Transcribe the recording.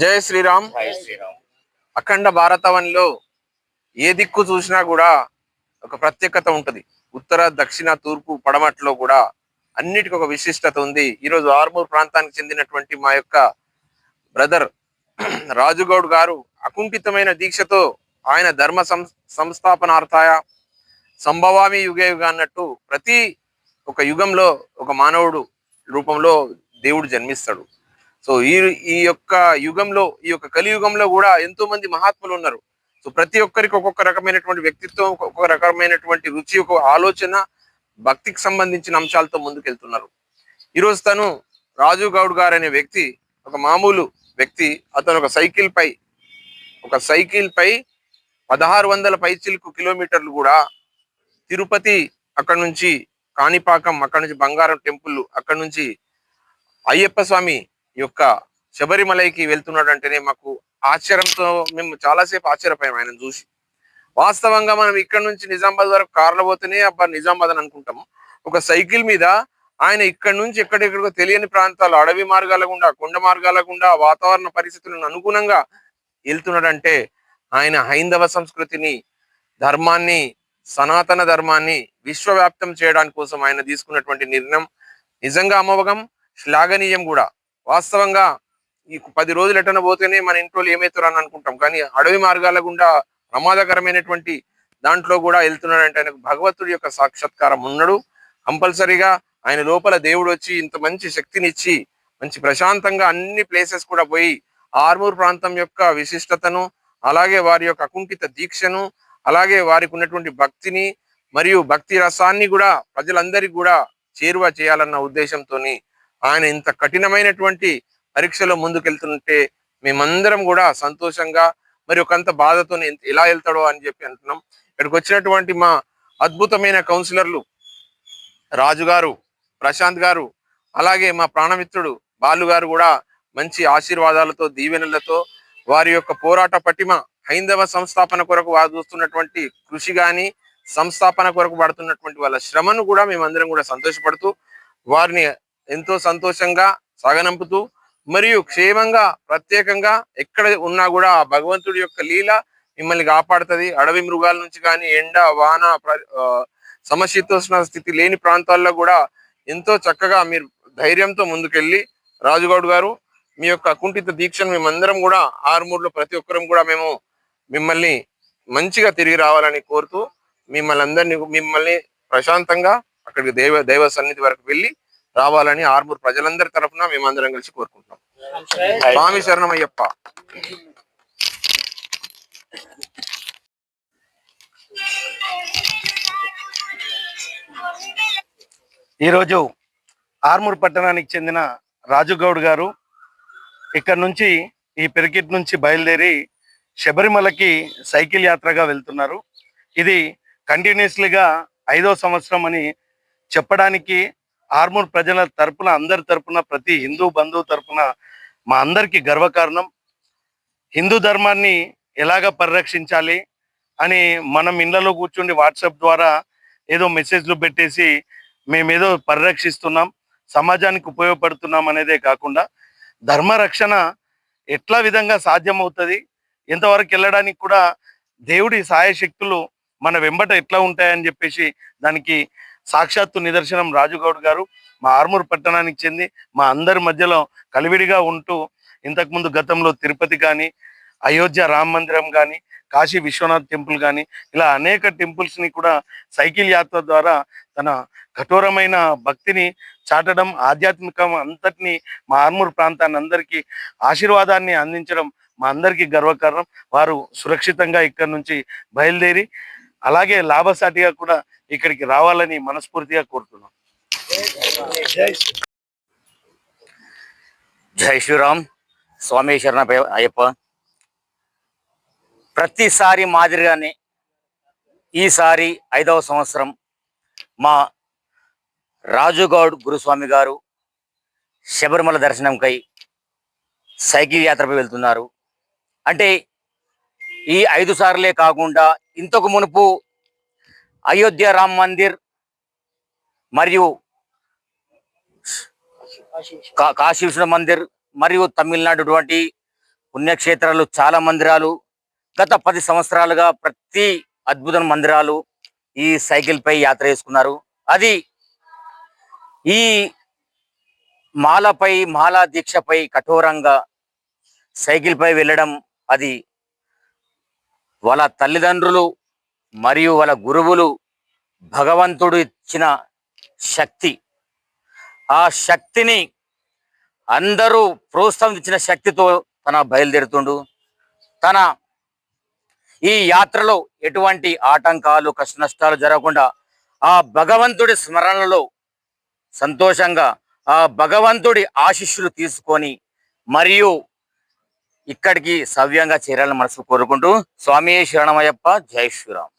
జై శ్రీరామ్. అఖండ భారతవనిలో ఏ దిక్కు చూసినా కూడా ఒక ప్రత్యేకత ఉంటది. ఉత్తర, దక్షిణ, తూర్పు, పడమట్లో కూడా అన్నిటికీ ఒక విశిష్టత ఉంది. ఈరోజు ఆర్మూర్ ప్రాంతానికి చెందినటువంటి మా యొక్క బ్రదర్ రాజుగౌడ్ గారు అకుంఠితమైన దీక్షతో ఆయన ధర్మ సంస్థాపనార్థాయ సంభవామి యుగే యుగ అన్నట్టు ప్రతి ఒక యుగంలో ఒక మానవుడు రూపంలో దేవుడు జన్మిస్తాడు. సో ఈ యొక్క యుగంలో, ఈ యొక్క కలియుగంలో కూడా ఎంతో మంది మహాత్ములు ఉన్నారు. సో ప్రతి ఒక్కరికి ఒక్కొక్క రకమైనటువంటి వ్యక్తిత్వం, ఒక్కొక్క రకమైనటువంటి రుచి, ఒక ఆలోచన, భక్తికి సంబంధించిన అంశాలతో ముందుకెళ్తున్నారు. ఈరోజు తను రాజు గౌడ్ గారు అనే వ్యక్తి ఒక మామూలు వ్యక్తి. అతను ఒక సైకిల్ పై 1600 పైచిలకు కిలోమీటర్లు కూడా తిరుపతి, అక్కడ నుంచి కాణిపాకం, అక్కడ నుంచి బంగారం టెంపుల్, అక్కడ నుంచి అయ్యప్ప స్వామి యొక్క శబరిమలైకి వెళ్తున్నాడు అంటేనే మాకు ఆశ్చర్యంతో మేము చాలాసేపు ఆశ్చర్యపోయాం ఆయన చూసి. వాస్తవంగా మనం ఇక్కడ నుంచి నిజామాబాద్ వరకు కార్లో పోతేనే అబ్బా నిజామాబాద్ అని అనుకుంటాము. ఒక సైకిల్ మీద ఆయన ఇక్కడ నుంచి ఎక్కడెక్కడికో తెలియని ప్రాంతాలు, అడవి మార్గాల గుండా, కొండ మార్గాల గుండా, వాతావరణ పరిస్థితులను అనుగుణంగా వెళ్తున్నాడంటే ఆయన హైందవ సంస్కృతిని, ధర్మాన్ని, సనాతన ధర్మాన్ని విశ్వవ్యాప్తం చేయడానికి కోసం ఆయన తీసుకున్నటువంటి నిర్ణయం నిజంగా అమోఘం, శ్లాఘనీయం కూడా. వాస్తవంగా ఈ 10 రోజులు ఎటన పోతేనే మన ఇంట్లో ఏమవుతారు అని అనుకుంటాం, కానీ అడవి మార్గాల గుండా ప్రమాదకరమైనటువంటి దాంట్లో కూడా వెళ్తున్నాడంటే ఆయనకు భగవంతుడి యొక్క సాక్షాత్కారం ఉన్నాడు. కంపల్సరీగా ఆయన లోపల దేవుడు వచ్చి ఇంత మంచి శక్తినిచ్చి మంచి ప్రశాంతంగా అన్ని ప్లేసెస్ కూడా పోయి ఆర్మూర్ ప్రాంతం యొక్క విశిష్టతను, అలాగే వారి యొక్క అకుంఠిత దీక్షను, అలాగే వారికి ఉన్నటువంటి భక్తిని మరియు భక్తి రసాన్ని కూడా ప్రజలందరికీ కూడా చేరువ చేయాలన్న ఉద్దేశంతో ఆయన ఇంత కఠినమైనటువంటి పరీక్షలో ముందుకెళ్తుంటే మేమందరం కూడా సంతోషంగా మరి ఒకంత బాధతో ఎలా వెళ్తాడో అని చెప్పి అంటున్నాం. ఇక్కడికి వచ్చినటువంటి మా అద్భుతమైన కౌన్సిలర్లు రాజు గారు, ప్రశాంత్ గారు, అలాగే మా ప్రాణమిత్రుడు బాలు గారు కూడా మంచి ఆశీర్వాదాలతో, దీవెనలతో వారి యొక్క పోరాట పటిమ, హైందవ సంస్థాపన కొరకు వారు చూస్తున్నటువంటి కృషి గాని, సంస్థాపన కొరకు పడుతున్నటువంటి వాళ్ళ శ్రమను కూడా మేమందరం కూడా సంతోషపడుతూ వారిని ఎంతో సంతోషంగా సాగనంపుతూ మరియు క్షేమంగా, ప్రత్యేకంగా ఎక్కడ ఉన్నా కూడా ఆ భగవంతుడి యొక్క లీల మిమ్మల్ని కాపాడుతుంది. అడవి మృగాల నుంచి కానీ, ఎండ, వాన, సమశీతోష్ణ స్థితి లేని ప్రాంతాల్లో కూడా ఎంతో చక్కగా మీరు ధైర్యంతో ముందుకెళ్ళి రాజుగౌడ్ గారు మీ యొక్క అకుంఠిత దీక్షను మేమందరం కూడా ఆర్మూర్లో ప్రతి ఒక్కరం కూడా మేము మిమ్మల్ని మంచిగా తిరిగి రావాలని కోరుతూ మిమ్మల్ని ప్రశాంతంగా అక్కడికి దైవ సన్నిధి వరకు వెళ్ళి రావాలని ఆర్మూర్ ప్రజలందరి తరఫున మేమందరం కలిసి కోరుకుంటున్నాం. స్వామి శరణమయ్యప్ప. ఈరోజు ఆర్మూర్ పట్టణానికి చెందిన రాజుగౌడ్ గారు ఇక్కడ నుంచి, ఈ పెరికిట్ నుంచి బయలుదేరి శబరిమలకి సైకిల్ యాత్రగా వెళ్తున్నారు. ఇది కంటిన్యూస్లీగా 5వ సంవత్సరం అని చెప్పడానికి ఆర్మూర్ ప్రజల తరపున, అందరి తరపున, ప్రతి హిందూ బంధువు తరపున మా అందరికీ గర్వకారణం. హిందూ ధర్మాన్ని ఎలాగ పరిరక్షించాలి అని మనం ఇళ్లలో కూర్చుండి వాట్సాప్ ద్వారా ఏదో మెసేజ్లు పెట్టేసి మేమేదో పరిరక్షిస్తున్నాం, సమాజానికి ఉపయోగపడుతున్నాం అనేదే కాకుండా ధర్మ రక్షణ ఎట్లా విధంగా సాధ్యమవుతుంది, ఎంతవరకు వెళ్ళడానికి కూడా దేవుడి సాయశక్తులు మన వెంబట ఎట్లా ఉంటాయని చెప్పేసి దానికి సాక్షాత్తు నిదర్శనం రాజుగౌడ్ గారు. మా ఆర్మూర్ పట్టణానికి చెంది మా అందరి మధ్యలో కలివిడిగా ఉంటూ ఇంతకుముందు గతంలో తిరుపతి కానీ, అయోధ్య రామ మందిరం కానీ, కాశీ విశ్వనాథ్ టెంపుల్ కానీ, ఇలా అనేక టెంపుల్స్ని కూడా సైకిల్ యాత్ర ద్వారా తన కఠోరమైన భక్తిని చాటడం, ఆధ్యాత్మికం అంతటినీ మా ఆర్మూర్ ప్రాంతాన్ని అందరికీ ఆశీర్వాదాన్ని అందించడం మా అందరికీ గర్వకారణం. వారు సురక్షితంగా ఇక్కడి నుంచి బయలుదేరి అలాగే లాభసాటిగా కూడా ఇక్కడికి రావాలని మనస్ఫూర్తిగా కోరుతున్నాం. జై శ్రీరామ్. స్వామి శరణ అయ్యప్ప. ప్రతిసారి మాదిరిగానే ఈసారి 5వ సంవత్సరం మా రాజుగౌడ్ గురుస్వామి గారు శబరిమల దర్శనంకై సైకిల్ యాత్రపై వెళ్తున్నారు. అంటే ఈ 5 సార్లే కాకుండా ఇంతకు మునుపు అయోధ్య రామ్ మందిర్ మరియు కాశీ విశ్వనాథ్ మందిర్ మరియు తమిళనాడు పుణ్యక్షేత్రాలు, చాలా మందిరాలు గత 10 సంవత్సరాలుగా ప్రతి అద్భుత మందిరాలు ఈ సైకిల్ పై యాత్ర చేసుకున్నారు. అది ఈ మాలా దీక్షపై కఠోరంగా సైకిల్ పై వెళ్ళడం, అది వాళ్ళ తల్లిదండ్రులు మరియు వాళ్ళ గురువులు భగవంతుడు ఇచ్చిన శక్తి. ఆ శక్తిని అందరూ ప్రోత్సహించిన శక్తితో తన బయలుదేరుతుండు. తన ఈ యాత్రలో ఎటువంటి ఆటంకాలు, కష్ట నష్టాలు జరగకుండా ఆ భగవంతుడి స్మరణలో సంతోషంగా ఆ భగవంతుడి ఆశీస్సులు తీసుకొని మరియు ఇక్కడికి సవ్యంగా చేరాలని మనసు కోరుకుంటూ, స్వామి శరణమయ్యప్ప, జై శ్రీరామ్.